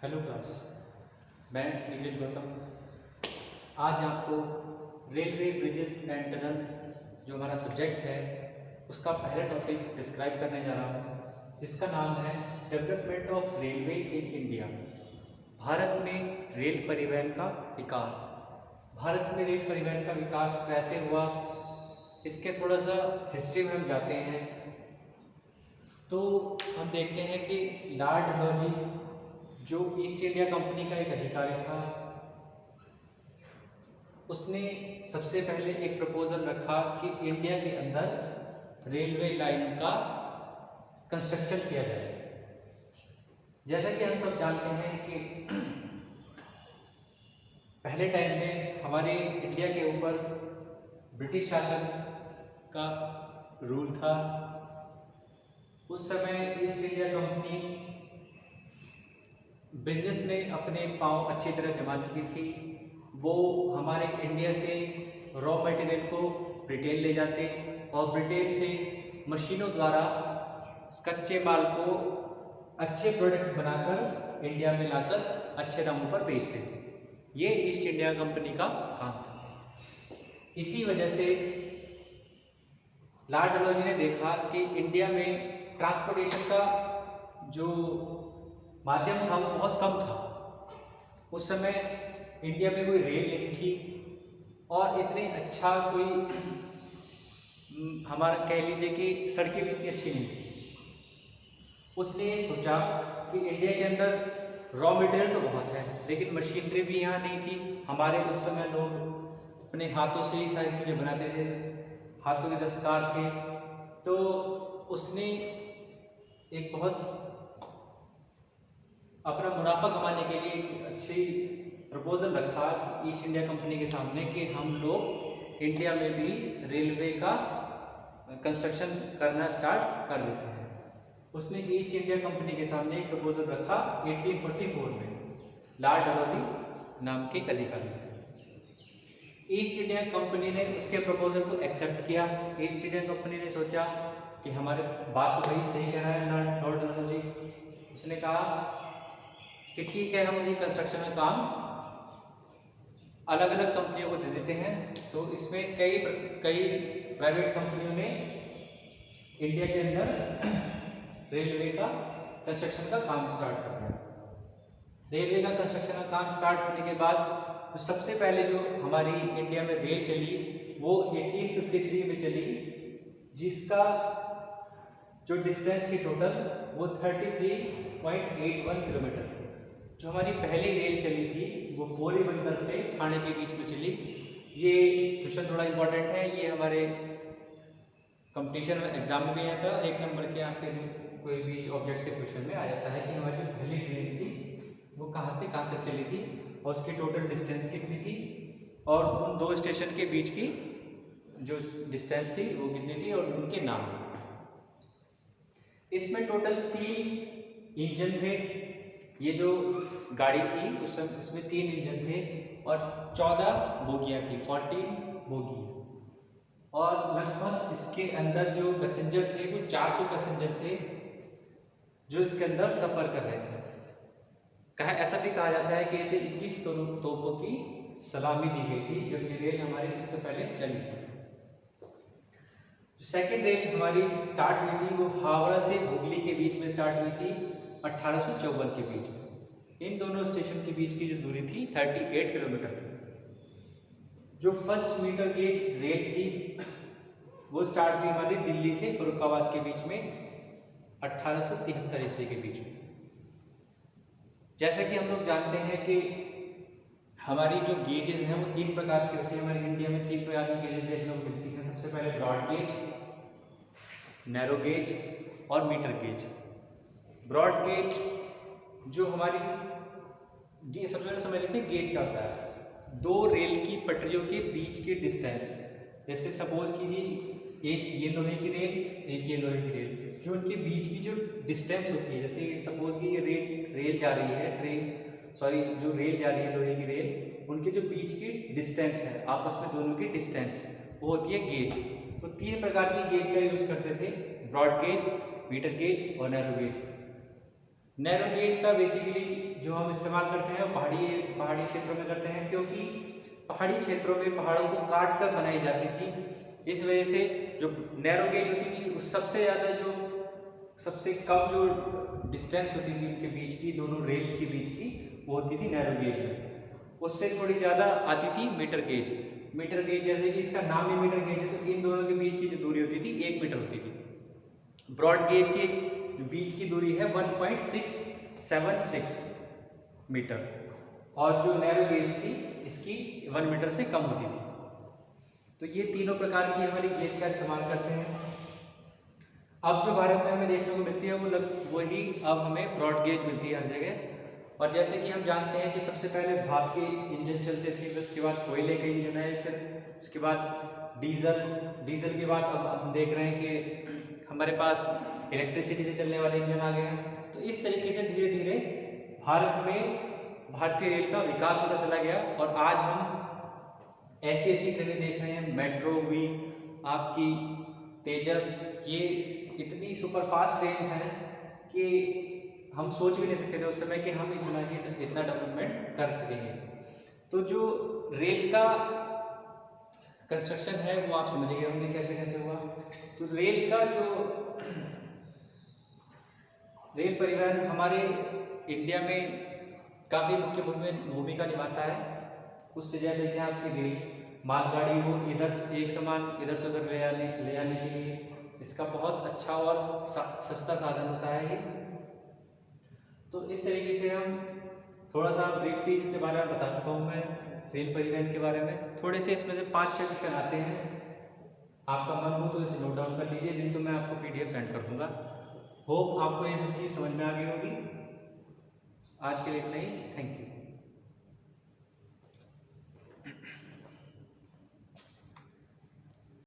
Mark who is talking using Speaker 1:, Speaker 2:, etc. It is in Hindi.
Speaker 1: Hello class. मैं नीरज गौतम आज आपको रेलवे ब्रिजेस एंड टनल जो हमारा सब्जेक्ट है उसका पहला टॉपिक डिस्क्राइब करने जा रहा हूँ, जिसका नाम है development of railway in India. Bharat में रेल परिवहन का विकास। भारत में रेल परिवहन का विकास कैसे हुआ, इसके थोड़ा सा हिस्ट्री में हम जाते हैं तो हम देखते हैं कि लॉर्ड डलहौजी जो ईस्ट इंडिया कंपनी का एक अधिकारी था, उसने सबसे पहले एक प्रपोजल रखा कि इंडिया के अंदर रेलवे लाइन का कंस्ट्रक्शन किया जाए। जैसा कि हम सब जानते हैं कि पहले टाइम में हमारे इंडिया के ऊपर ब्रिटिश शासन का रूल था। उस समय ईस्ट इंडिया कंपनी बिजनेस में अपने पांव अच्छी तरह जमा चुकी थी। वो हमारे इंडिया से रॉ मटेरियल को ब्रिटेन ले जाते और ब्रिटेन से मशीनों द्वारा कच्चे माल को अच्छे प्रोडक्ट बनाकर इंडिया में लाकर अच्छे दामों पर बेचते थे। ये ईस्ट इंडिया कंपनी का काम था। इसी वजह से लॉर्ड डलहौजी ने देखा कि इंडिया में ट्रांसपोर्टेशन का जो माध्यम था वो बहुत कम था। उस समय इंडिया में कोई रेल नहीं थी और इतने अच्छा कोई हमारा कह लीजिए कि सड़कें भी इतनी अच्छी नहीं थी। उसने सोचा कि इंडिया के अंदर रॉ मटेरियल तो बहुत है लेकिन मशीनरी भी यहाँ नहीं थी। हमारे उस समय लोग अपने हाथों से ही सारी चीज़ें बनाते थे, हाथों के दस्तकार थे। तो उसने एक बहुत अपना मुनाफा कमाने के लिए एक अच्छी प्रपोजल रखा कि ईस्ट इंडिया कंपनी के सामने कि हम लोग इंडिया में भी रेलवे का कंस्ट्रक्शन करना स्टार्ट कर देते हैं। उसने ईस्ट इंडिया कंपनी के सामने एक प्रपोजल रखा 1844 में, लॉर्ड डलहौजी नाम के एक अधिकारी। ईस्ट इंडिया कंपनी ने उसके प्रपोजल को एक्सेप्ट किया। ईस्ट इंडिया कंपनी ने सोचा कि हमारे बात तो वही सही कह रहा है लॉर्ड डलहौजी। उसने कहा कि ठीक है, हम ये कंस्ट्रक्शन का काम अलग अलग कंपनियों को दे देते हैं। तो इसमें कई प्राइवेट कंपनियों ने इंडिया के अंदर रेलवे का कंस्ट्रक्शन का काम स्टार्ट कर दिया। रेलवे का कंस्ट्रक्शन का काम स्टार्ट होने के बाद तो सबसे पहले जो हमारी इंडिया में रेल चली वो 1853 में चली, जिसका जो डिस्टेंस थी टोटल वो 33.81 किलोमीटर थी। जो हमारी पहली रेल चली थी वो बोरीबंदर से ठाणे के बीच में चली। ये क्वेश्चन थोड़ा इंपॉर्टेंट है, ये हमारे कंपटीशन में एग्जाम में भी आया था। 1 नंबर के आपके कोई भी ऑब्जेक्टिव क्वेश्चन में आ जाता है कि हमारी जो पहली ट्रेन थी वो कहाँ से कहाँ तक चली थी और उसकी टोटल डिस्टेंस कितनी थी और उन दो स्टेशन के बीच की जो डिस्टेंस थी वो कितनी थी और उनके नाम। इसमें टोटल 3 इंजन थे। ये जो गाड़ी थी इसमें 3 इंजन थे और 14 बोगियाँ थी, 14 बोगी। और लगभग इसके अंदर जो पैसेंजर थे वो 400 पैसेंजर थे जो इसके अंदर सफर कर रहे थे। ऐसा भी कहा जाता है कि इसे 21 तोपों की सलामी दी गई थी जब ये रेल हमारी सबसे पहले चली थी। सेकेंड रेल हमारी स्टार्ट हुई थी वो हावड़ा से हुगली के बीच में स्टार्ट हुई थी 1854 के बीच में। इन दोनों स्टेशन के बीच की जो दूरी थी 38 किलोमीटर थी। जो फर्स्ट मीटर गेज रेल थी वो स्टार्ट हुई हमारी दिल्ली से फरुखाबाद के बीच में 1873 ईस्वी के बीच में। जैसा कि हम लोग जानते हैं कि हमारी जो गेजेस हैं वो 3 प्रकार की होती है। हमारे इंडिया में 3 प्रकार की गेजेस देखने को मिलती हैं। सबसे पहले ब्रॉड गेज, नैरो गेज और मीटर गेज। ब्रॉड गेज जो हमारी सबसे पहले समझ लेते हैं गेज क्या होता है। 2 रेल की पटरियों के बीच के डिस्टेंस, जैसे सपोज कीजिए एक ये लोहे की रेल एक ये लोहे की रेल, जो उनके बीच की जो डिस्टेंस होती है, जैसे सपोज कि ये रेल जा रही है जो रेल जा रही है लोहे की रेल, उनके जो बीच की डिस्टेंस है आपस में दोनों की डिस्टेंस वो होती है गेज। तो 3 प्रकार की गेज का यूज करते थे, ब्रॉड गेज, मीटर गेज और नैरो गेज। नैरो गेज का बेसिकली जो हम इस्तेमाल करते हैं वो पहाड़ी क्षेत्रों में करते हैं, क्योंकि पहाड़ी क्षेत्रों में पहाड़ों को काट कर बनाई जाती थी। इस वजह से जो नैरो गेज होती थी उस सबसे कम जो डिस्टेंस होती थी उनके बीच की, दोनों रेल के बीच की, वो होती थी नैरो गेज में। उससे थोड़ी ज़्यादा आती थी मीटर गेज। मीटर गेज जैसे कि इसका नाम ही मीटर गेज है, तो इन दोनों के बीच की जो दूरी होती थी 1 मीटर होती थी। ब्रॉड गेज के बीच की दूरी है 1.676 मीटर, और जो नैरो गेज थी इसकी 1 मीटर से कम होती थी। तो ये तीनों प्रकार की हमारी गेज का इस्तेमाल करते हैं। अब जो भारत में हमें देखने को मिलती है वही अब हमें ब्रॉड गेज मिलती है हर जगह। और जैसे कि हम जानते हैं कि सबसे पहले भाप के इंजन चलते थे, फिर उसके बाद कोयले के इंजन आए, फिर उसके बाद डीजल के बाद अब हम देख रहे हैं कि हमारे पास इलेक्ट्रिसिटी से चलने वाले इंजन आ गए हैं। तो इस तरीके से धीरे धीरे भारत में भारतीय रेल का विकास होता चला गया, और आज हम ऐसी ट्रेनें देख रहे हैं, मेट्रो हुई, आपकी तेजस, ये इतनी सुपरफास्ट ट्रेन है कि हम सोच भी नहीं सकते थे उस समय कि हम इतना डेवलपमेंट कर सकेंगे। तो जो रेल का कंस्ट्रक्शन है वो आप समझ गए होंगे कैसे कैसे हुआ। तो रेल परिवहन हमारे इंडिया में काफ़ी मुख्य भूमिका निभाता है। उससे जैसे कि आपकी रेल मालगाड़ी हो, एक सामान इधर से उधर ले आने के लिए इसका बहुत अच्छा और सस्ता साधन होता है ये। तो इस तरीके से हम थोड़ा सा ब्रीफली इसके बारे में बता चुका हूँ मैं रेल परिवहन के बारे में। थोड़े से इसमें से 5-6 क्वेश्चन आते हैं, आपका मन हो तो इसे नोट डाउन कर लीजिए, नहीं तो मैं आपको PDF सेंड कर दूंगा। होप आपको ये सब चीज़ समझ में आ गई होगी। आज के लिए इतना ही, थैंक यू।